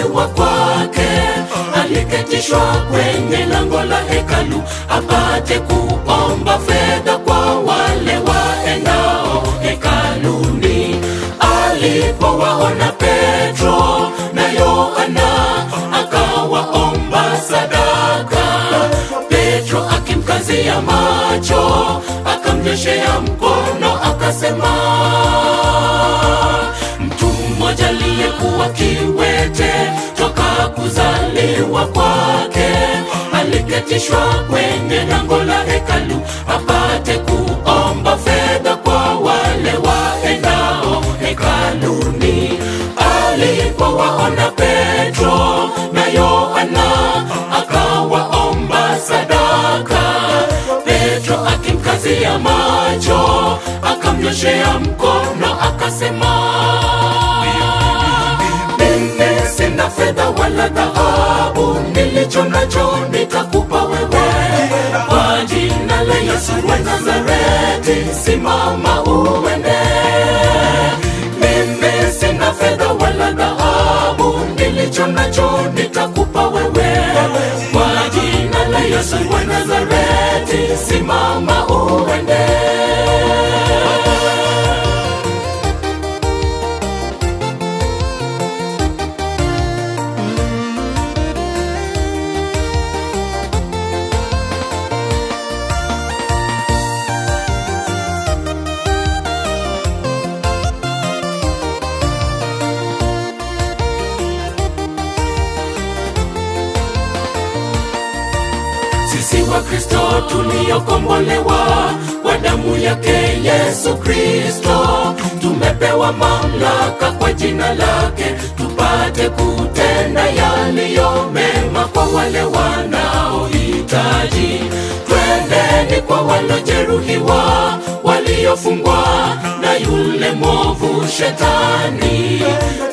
kuzaliwa kwake, aliketishwa kwenye lango la hekalu apate kuomba fedha kwa wale waendao hekaluni. Alipowaona Petro na Yohana akawaomba sadaka, Petro akimkazia macho akamnyoshea mkono akasema, mtu mmoja aliyekuwa kiwete toka kuzaliwa kwake, aliketishwa kwenye lango la hekalu apate kuomba fedha kwa wale waendao hekaluni. Alipowaona Petro na Yohana akawaomba sadaka, Petro akimkazia macho akamnyoshea mkono akasema, mimi sina fedha wala dhahabu, nilicho nacho nitakupa wewe. Kwa jina la Yesu wa Nazareti, simama uende. Mimi sina fedha wala dhahabu, nilicho nacho nitakupa wewe. Kwa jina la Yesu wa Nazareti, simama uende. Sisi wa Kristo tuliokombolewa kwa damu yake Yesu Kristo, tumepewa mamlaka kwa jina lake, tupate kutenda yaliyo mema kwa wale wanaohitaji. Twendeni kwa walojeruhiwa, waliofungwa na yule mwovu Shetani,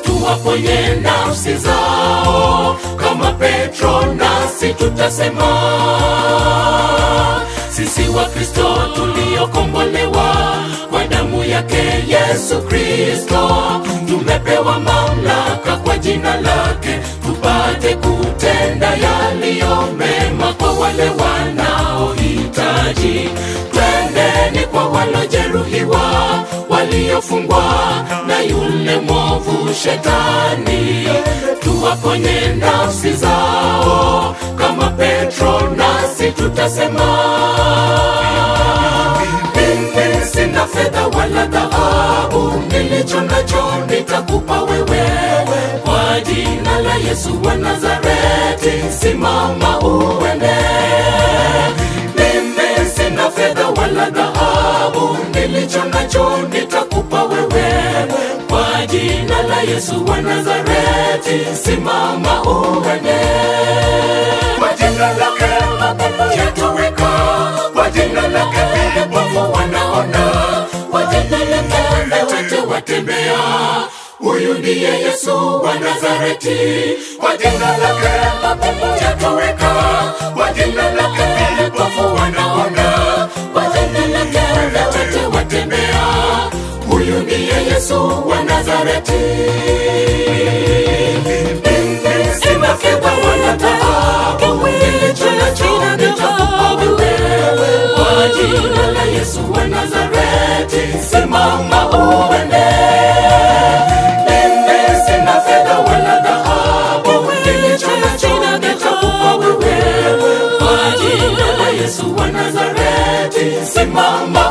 tuwaponye nafsi zao kama Petro, nasi tutasema. Sisi wa Kristo tuliokombolewa kwa damu yake Yesu Kristo, tumepewa mamlaka kwa jina lake, tupate kutenda yaliyo mema kwa wale wanaohitaji. Twendeni kwa walojeruhiwa, waliofungwa na yule mwovu Shetani, tuwaponye nafsi zao kama Petro, nasi tutasema. Mimi sina fedha wala dhahabu, nilicho nacho nitakupa wewe. Kwa jina la Yesu wa Nazareti, simama uende. Mimi sina fedha wala dhahabu, nilicho nacho nitakupa wewe. Kwa jina la Yesu wa Nazareti, simama uende. Kwa jina lake mapepo yatoweka, kwa jina lake vipofu wanaona, kwa jina lake viwete watembea. Huyu ndiye Yesu wa Nazareti. Kwa jina lake mapepo yatoweka, kwa jina lake vipofu wanaona, kwa jina lake viwete watembea. Huyu ndiye Yesu wa Nazareti. Mimi sina fedha wala dhahabu, nilicho nacho nitakupa wewe. Kwa jina la Yesu wa Nazareti, simama uende. Mimi sina fedha wala dhahabu, nilicho nacho nitakupa wewe. Kwa jina la Yesu wa Nazareti, simama